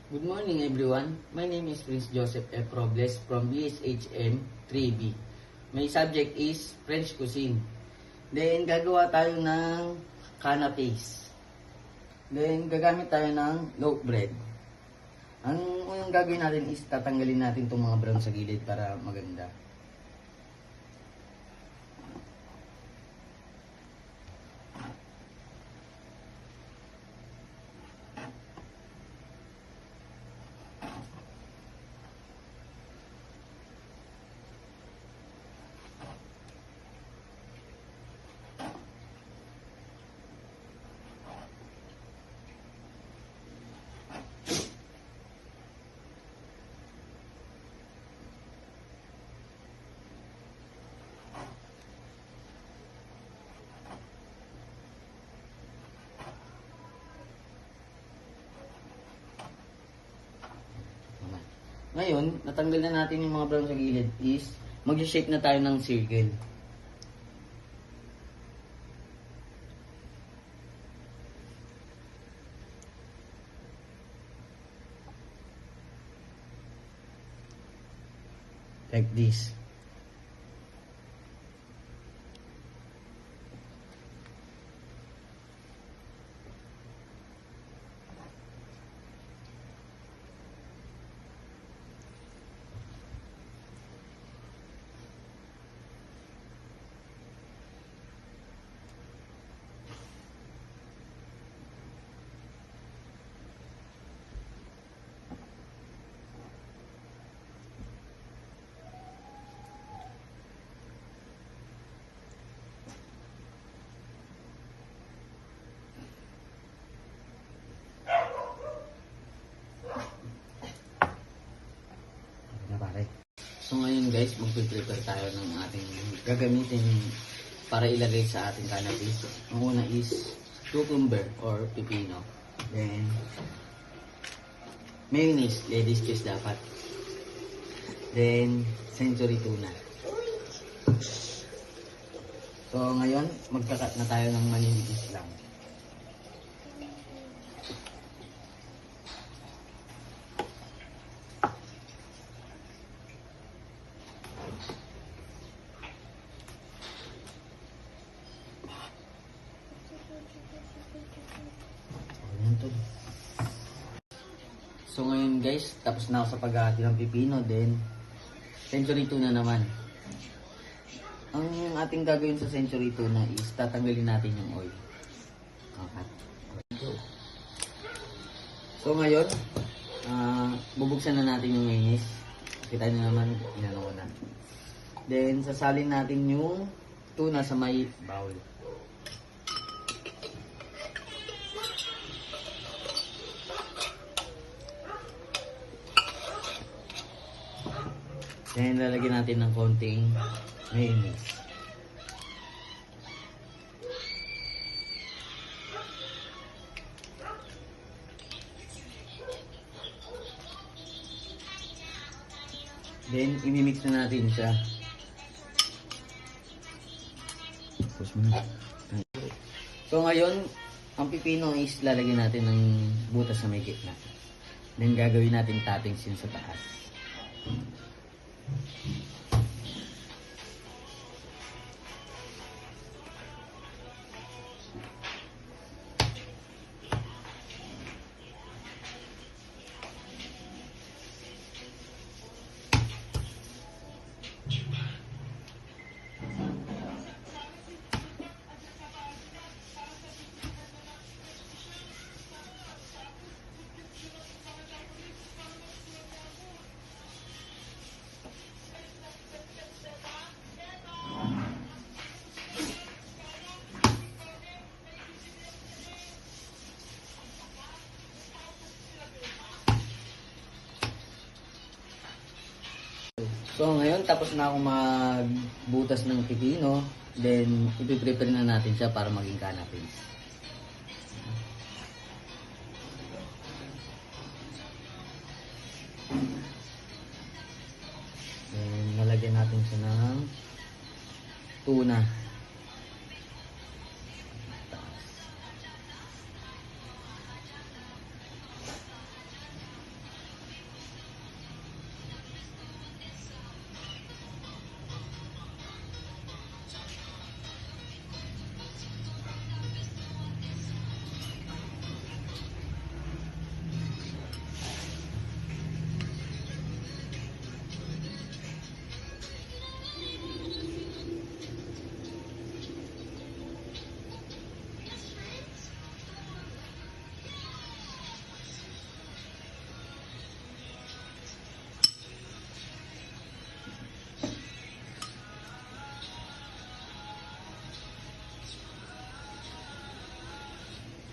Good morning everyone. My name is Prince Joseph F. Robles from BSHM 3B. My subject is French cuisine. Then gagawa tayo ng canapes. Then gagamit tayo ng loaf bread. Ang unang gagawin natin is tatanggalin natin itong mga brown sa gilid para maganda. Ngayon, natanggal na natin yung mga brown sa gilid is mag-shape na tayo ng circle. Like this. So ngayon guys, magpe-prepare tayo ng ating gagamitin para ilagay sa ating canapes. Ang una is cucumber or pipino. Then mayonnaise, ladies choice dapat. Then century tuna. So ngayon, magkakat na tayo ng maninipis lang. So ngayon guys, tapos na ako sa paghahati ng pipino, then century tuna naman. Ang ating gagawin sa century tuna is tatanggalin natin yung oil. So ngayon, bubuksan na natin yung mayonnaise. Kita nyo naman, inano ko na. Then sasalin natin yung tuna sa may bowl. Then lalagyan natin ng konting mayonnaise. Then imimix na natin siya. So ngayon, ang pipino is lalagyan natin ng butas sa may gitna. Then gagawin natin toppings yun sa taas. So ngayon, tapos na akong magbutas ng pipino. Then, ipiprepare na natin siya para maging canapes. Then, nalagyan natin siya ng tuna.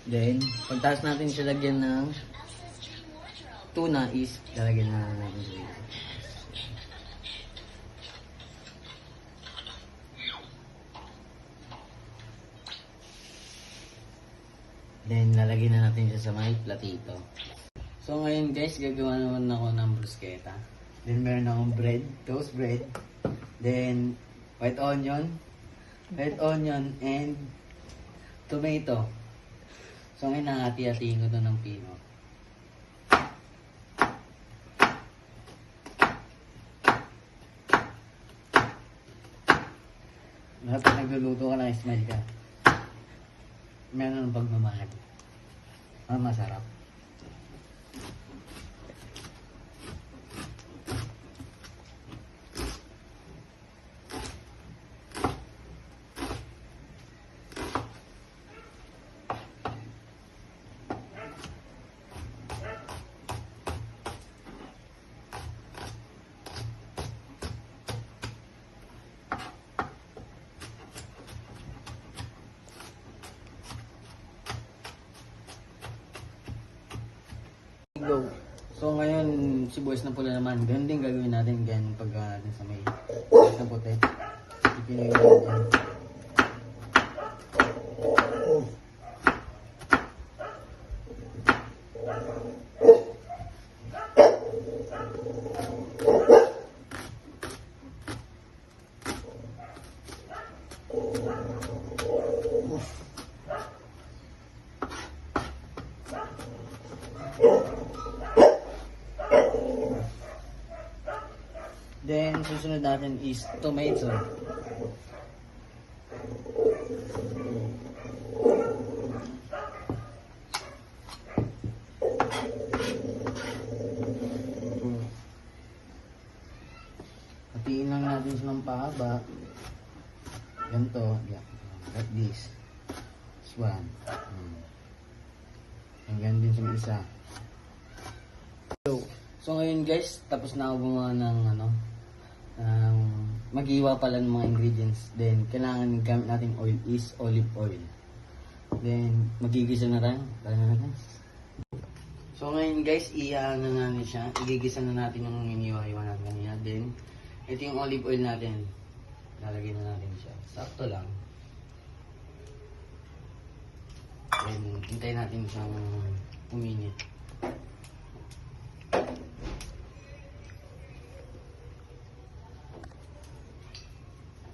Then, pagtaas natin siya lagyan ng tuna is lalagyan na natin siya dito. Then, lalagyan na natin siya sa may platito. So, ngayon guys, gagawa naman ako ng bruschetta. Then, meron akong bread, toast bread. Then, white onion, and tomato. So, ngayon nakati-hatiin ko ito ng pino. Lahat na nagluluto ka na, smile ka. Meron ng pagmamahal. Masarap. Go. So ngayon, sibuyas na pula naman. Ganun din gagawin natin ganyan pag natin sa may sibuyas na puti. Ipinigay natin. Then, susunod natin is tomato. Hatiin lang natin siya ng pahaba. Ganito. Yeah. Like this. This one. Hanggang din sa may isa. So ngayon guys, tapos na ako gumawa ng mag-iwa pala ng mga ingredients. Then, kailangan gamit natin oil is olive oil. Then, magigisa na tayo. So ngayon guys, na natin siya. Igigisa na natin yung iniwa-iwa natin kanina. Then, ito yung olive oil natin. Lalagyan na natin siya. Sakto lang. Then, hintayin natin siyang uminit.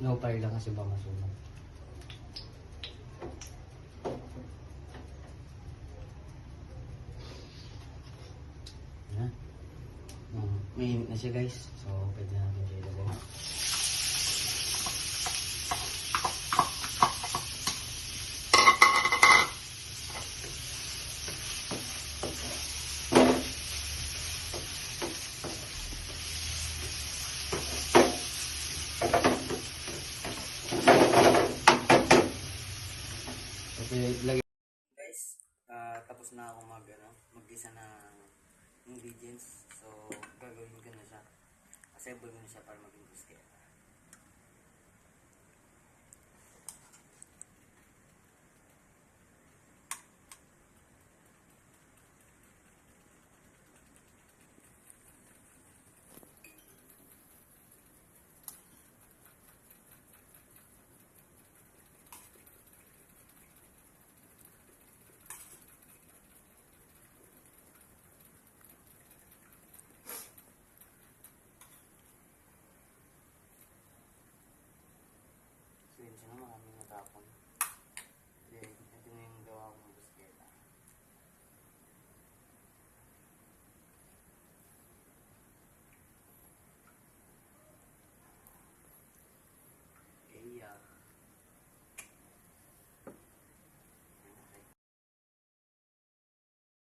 No fire lang kasi ba masunog. Mainit na siya guys. So, pwede natin siya ilagay. Guys, tapos na ako mag-gisa ng ingredients. So, gagawin ko na siya. Assemble ko na siya para maging bruschetta.